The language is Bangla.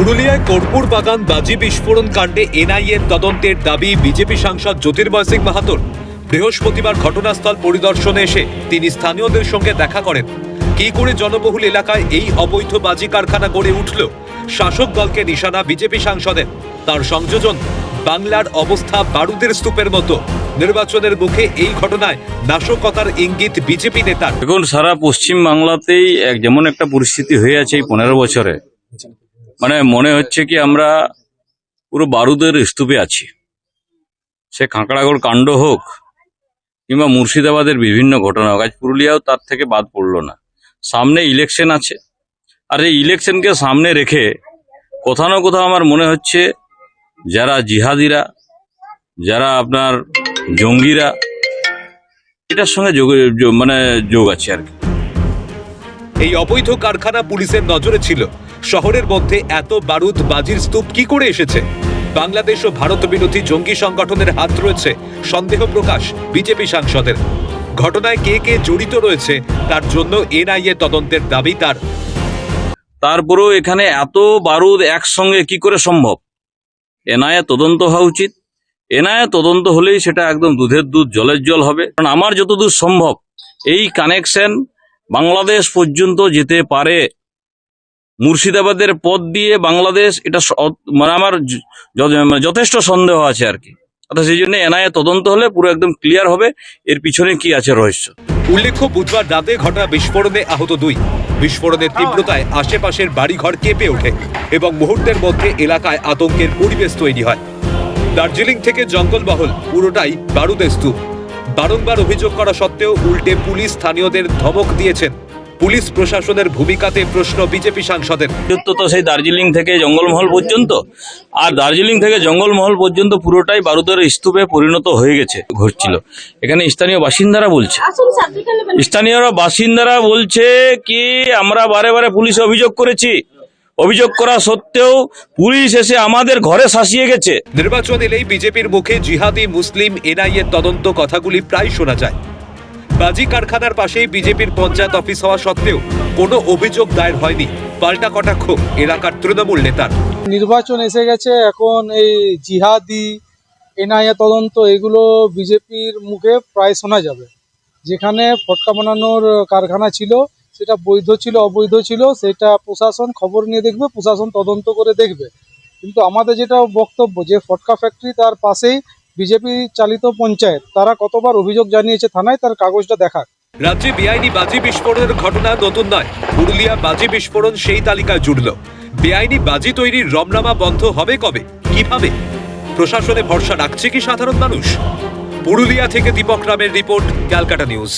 পুরুলিয়ায় কর্পূর বাগান বাজি বিস্ফোরণ কাণ্ডে এনআইএর তদন্তের দাবি বিজেপি সাংসদ জ্যোতির্ময় সিং মাহাতোর। বৃহস্পতিবার ঘটনাস্থল পরিদর্শনে এসে তিনি স্থানীয়দের সঙ্গে দেখা করেন। কি করে জনবহুল এলাকায় এই অবৈধ বাজি কারখানা গড়ে উঠল? শাসক দলকে নিশানা বিজেপি সাংসদের। তার সংযোজন, বাংলার অবস্থা বারুদের স্তূপের মতো। নির্বাচনের মুখে এই ঘটনায় নাশকতার ইঙ্গিত বিজেপি নেতার। দেখুন, সারা পশ্চিম বাংলাতেই যেমন একটা পরিস্থিতি হয়ে আছে এই 15 বছরে, মানে মনে হচ্ছে কি আমরা পুরো বারুদের স্তূপে আছি। সে কাঁকড়াগড় কাণ্ড হোক কিংবা মুর্শিদাবাদের বিভিন্ন ঘটনা হোক, আজ পুরুলিয়াও তার থেকে বাদ পড়লো না। সামনে ইলেকশন আছে, আর এই ইলেকশনকে সামনে রেখে কোথাও না কোথাও আমার মনে হচ্ছে যারা জিহাদিরা, যারা আপনার জঙ্গিরা, এটার সঙ্গে যোগ আছে আর কি। এই অবৈধ কারখানা পুলিশের নজরে ছিল। শহরের মধ্যে এত বারুদ বাজির স্তূপ কি করে এসেছে? বাংলাদেশ ও ভারত বিরোধী জঙ্গি সংগঠনের হাত রয়েছে সন্দেহ প্রকাশ বিজেপি সাংসদের। ঘটনায় কে কে জড়িত রয়েছে তার জন্য এনআইএ তদন্তের দাবি তার। তারপরেও এখানে এত বারুদ একসঙ্গে কি করে সম্ভব? এনআইএ তদন্ত হওয়া উচিত। এনআইএ তদন্ত হলেই সেটা একদম দুধের দুধ জলের জল হবে। কারণ আমার যতদূর সম্ভব এই কানেকশন বাংলাদেশ পর্যন্ত যেতে পারে। মুর্শিদাবাদের পথ দিয়ে বাংলাদেশ, এটা মানে আমার যথেষ্ট সন্দেহ আছে আর কি। অর্থাৎ সেই জন্য এনআইএ তদন্ত হলে পুরো একদম ক্লিয়ার হবে এর পিছনে কি আছে রহস্য। উল্লেখ্য, বুধবার রাতে ঘটা বিস্ফোরণে আহত 2। বিস্ফোরণের তীব্রতায় আশেপাশের বাড়িঘর কেঁপে ওঠে এবং মুহূর্তের মধ্যে এলাকায় আতঙ্কের পরিবেশ তৈরি হয়। দার্জিলিং থেকে জঙ্গলমহল পুরোটাই বারুদের স্তূপ। বারংবার অভিযোগ করা সত্ত্বেও উল্টে পুলিশ স্থানীয়দের ধমক দিয়েছেন। পুলিশ প্রশাসনের ভূমিকাতে প্রশ্ন বিজেপি সাংসদের। তো সেই দার্জিলিং থেকে জঙ্গলমহল পর্যন্ত, আর দার্জিলিং থেকে জঙ্গলমহল পর্যন্ত পুরোটাই বারুদের স্তূপে পরিণত হয়ে গেছে, ঘটছিল। এখানে স্থানীয় বাসিন্দারা বলছে কি আমরা বারে বারে পুলিশে অভিযোগ করেছি, অভিযোগ করা সত্ত্বেও পুলিশ এসে আমাদের ঘরে শাসিয়ে গেছে। নির্বাচন এলেই বিজেপির মুখে জিহাদি মুসলিম এনআইএর তদন্ত কথাগুলি প্রায় শোনা যায়। বাজি কারখানার পাশেই বিজেপির পঞ্চায়েত অফিস হওয়া সত্ত্বেও কোনো অভিযোগ দায়ের হয়নি। পাল্টা কটাক্ষ এলাকার তৃণমূল নেতার। নির্বাচন এসে গেছে, এখন এই জিহাদি এনআইএ তদন্ত এগুলো বিজেপির মুখে প্রায় শোনা যাবে। যেখানে ফটকা বানানোর কারখানা ছিল সেটা বৈধ ছিল অবৈধ ছিল সেটা প্রশাসন খবর নিয়ে দেখবে, প্রশাসন তদন্ত করে দেখবে। কিন্তু আমাদের যেটা বক্তব্য যে ফটকা ফ্যাক্টরি তার পাশেই বিজেপি চালিত পঞ্চায়েত, তারা কতবার অভিযোগ জানিয়েছে থানায়, তার কাগজটা দেখাক। রাজ্যে বেআইনি বাজি বিস্ফোরণের ঘটনা নতুন নয়। পুরুলিয়া বাজি বিস্ফোরণ সেই তালিকায় জুড়ল। বেআইনি বাজি তৈরির রমনামা বন্ধ হবে কবে, কিভাবে? প্রশাসনে ভরসা রাখছে কি সাধারণ মানুষ? পুরুলিয়া থেকে দীপক রামের রিপোর্ট, ক্যালকাটা নিউজ।